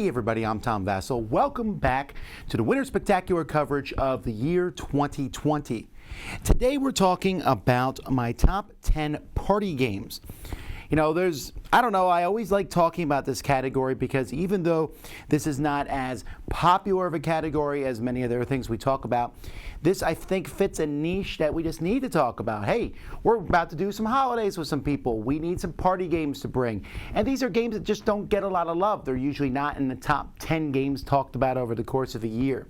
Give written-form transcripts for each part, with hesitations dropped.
Hey everybody, I'm Tom Vasel. Welcome back to the Winter Spectacular coverage of the year 2020. Today we're talking about my top 10 party games. You know, I always like talking about this category because even though this is not as popular of a category as many other things we talk about, this I think fits a niche that we just need to talk about. Hey, we're about to do some holidays with some people. We need some party games to bring. And these are games that just don't get a lot of love. They're usually not in the top 10 games talked about over the course of a year.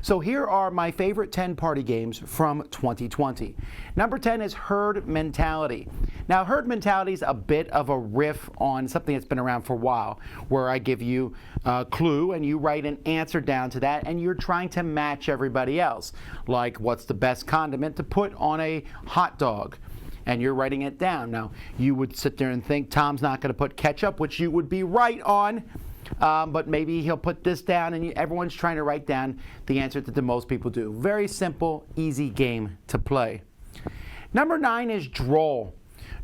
So here are my favorite 10 party games from 2020. Number 10 is Herd Mentality. Now, Herd Mentality is a bit of a riff on something that's been around for a while, where I give you a clue and you write an answer down to that, and you're trying to match everybody else. Like, what's the best condiment to put on a hot dog? And you're writing it down. Now, you would sit there and think Tom's not going to put ketchup, which you would be right on. But maybe he'll put this down, and everyone's trying to write down the answer that the most people do. Very simple, easy game to play. Number 9 is Droll.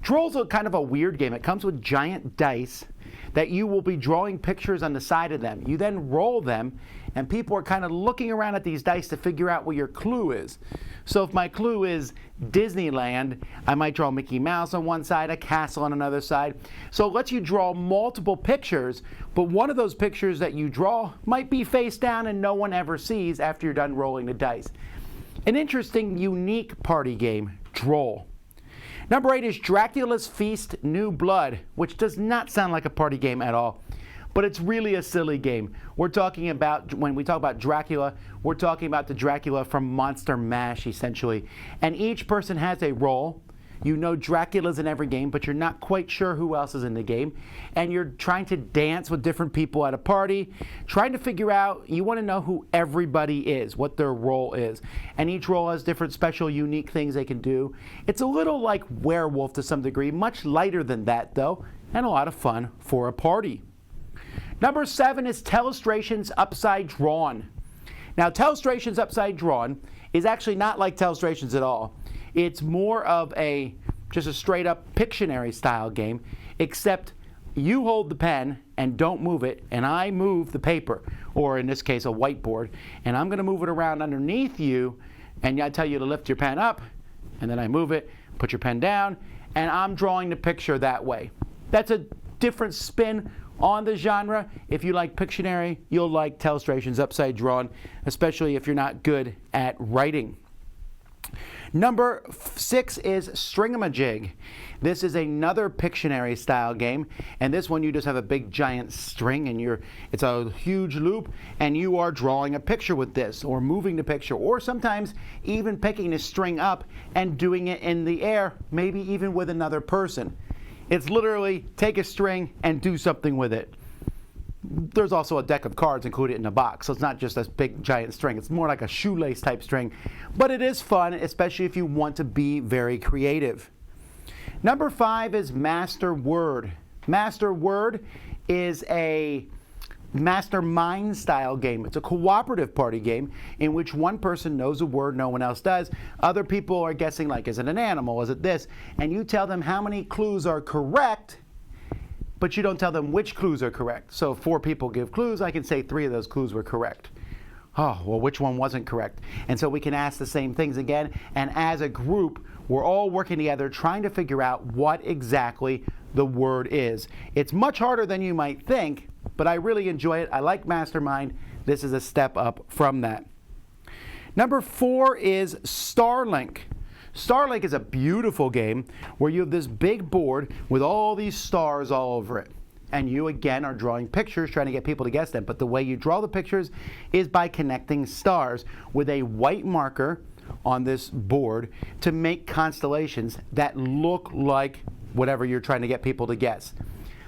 Droll's a kind of a weird game. It comes with giant dice that you will be drawing pictures on the side of them. You then roll them, and people are kind of looking around at these dice to figure out what your clue is. So if my clue is Disneyland, I might draw Mickey Mouse on one side, a castle on another side. So it lets you draw multiple pictures, but one of those pictures that you draw might be face down and no one ever sees after you're done rolling the dice. An interesting, unique party game, Droll. Number 8 is Dracula's Feast New Blood, which does not sound like a party game at all, but it's really a silly game. We're talking about, when we talk about Dracula, we're talking about the Dracula from Monster Mash, essentially. And each person has a role. You know Dracula's in every game, but you're not quite sure who else is in the game. And you're trying to dance with different people at a party, trying to figure out, you want to know who everybody is, what their role is. And each role has different special, unique things they can do. It's a little like Werewolf to some degree, much lighter than that though, and a lot of fun for a party. Number 7 is Telestrations Upside Drawn. Now, Telestrations Upside Drawn is actually not like Telestrations at all. It's more of just a straight up Pictionary style game, except you hold the pen and don't move it, and I move the paper, or in this case a whiteboard, and I'm going to move it around underneath you, and I tell you to lift your pen up, and then I move it, put your pen down, and I'm drawing the picture that way. That's a different spin on the genre. If you like Pictionary, you'll like Telestrations Upside Drawn, especially if you're not good at writing. Number 6 is Stringamajig. This is another Pictionary style game, and this one you just have a big giant string and it's a huge loop, and you are drawing a picture with this, or moving the picture, or sometimes even picking the string up and doing it in the air, maybe even with another person. It's literally take a string and do something with it. There's also a deck of cards included in the box, so it's not just a big giant string. It's more like a shoelace type string, but it is fun, especially if you want to be very creative. Number 5 is Master Word. Master Word is a mastermind style game. It's a cooperative party game in which one person knows a word no one else does. Other people are guessing, like, is it an animal, is it this? And you tell them how many clues are correct, but you don't tell them which clues are correct. So if 4 people give clues, I can say 3 of those clues were correct. Oh, well, which one wasn't correct? And so we can ask the same things again, and as a group, we're all working together trying to figure out what exactly the word is. It's much harder than you might think, but I really enjoy it. I like Mastermind. This is a step up from that. Number 4 is Starlink. Starlink is a beautiful game where you have this big board with all these stars all over it. And you, again, are drawing pictures, trying to get people to guess them. But the way you draw the pictures is by connecting stars with a white marker on this board to make constellations that look like whatever you're trying to get people to guess.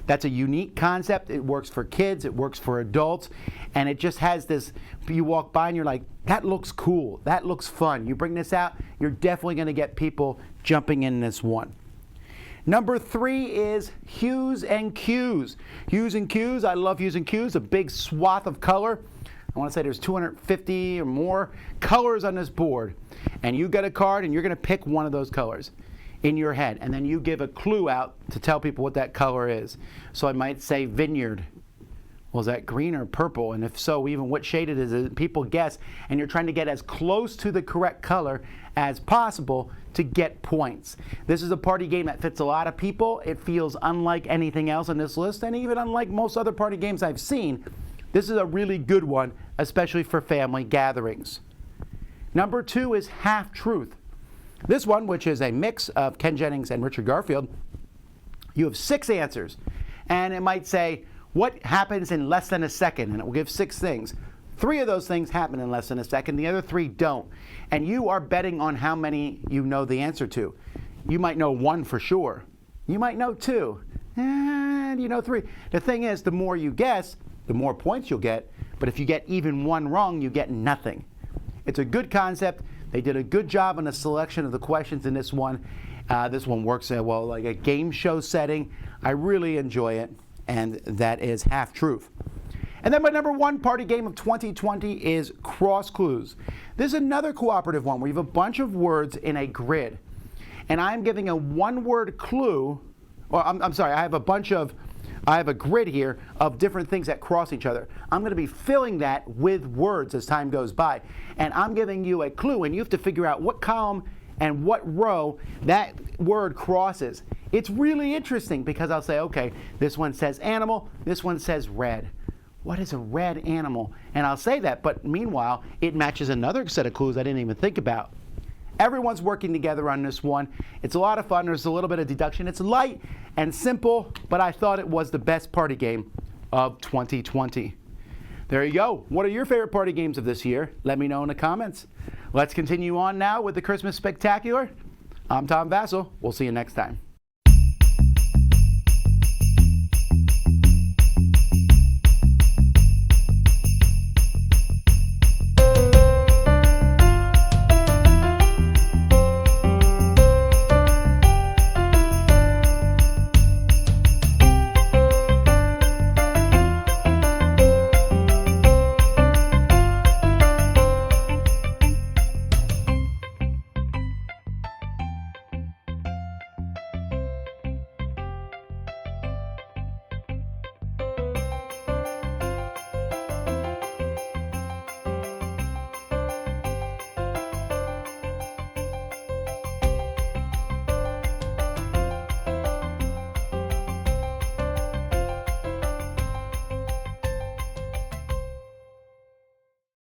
That's a unique concept. It works for kids, it works for adults, and it just has this, you walk by and you're like, that looks cool, that looks fun. You bring this out, you're definitely going to get people jumping in this one. Number 3 is Hues and Cues. Hues and Cues, I love Hues and Cues, a big swath of color. I want to say there's 250 or more colors on this board. And you get a card and you're going to pick one of those colors in your head, and then you give a clue out to tell people what that color is. So I might say vineyard, Well, is that green or purple? And if so, even what shade it is, people guess, and you're trying to get as close to the correct color as possible to get points. This is a party game that fits a lot of people. It feels unlike anything else on this list, and even unlike most other party games I've seen. This is a really good one, especially for family gatherings. Number 2 is Half Truth. This one, which is a mix of Ken Jennings and Richard Garfield, you have 6 answers, and it might say, what happens in less than a second? And it will give 6 things. 3 of those things happen in less than a second. The other 3 don't. And you are betting on how many you know the answer to. You might know 1 for sure. You might know 2. And you know 3. The thing is, the more you guess, the more points you'll get. But if you get even 1 wrong, you get nothing. It's a good concept. They did a good job on the selection of the questions in this one. This one works well like a game show setting. I really enjoy it. And that is Half Truth. And then my number 1 party game of 2020 is Cross Clues. This is another cooperative one where you have a bunch of words in a grid. And I'm giving a 1-word clue, or I'm sorry, I have a grid here of different things that cross each other. I'm going to be filling that with words as time goes by. And I'm giving you a clue, and you have to figure out what column and what row that word crosses. It's really interesting because I'll say, okay, this one says animal, this one says red. What is a red animal? And I'll say that, but meanwhile, it matches another set of clues I didn't even think about. Everyone's working together on this one. It's a lot of fun. There's a little bit of deduction. It's light and simple, but I thought it was the best party game of 2020. There you go. What are your favorite party games of this year? Let me know in the comments. Let's continue on now with the Christmas Spectacular. I'm Tom Vasel. We'll see you next time.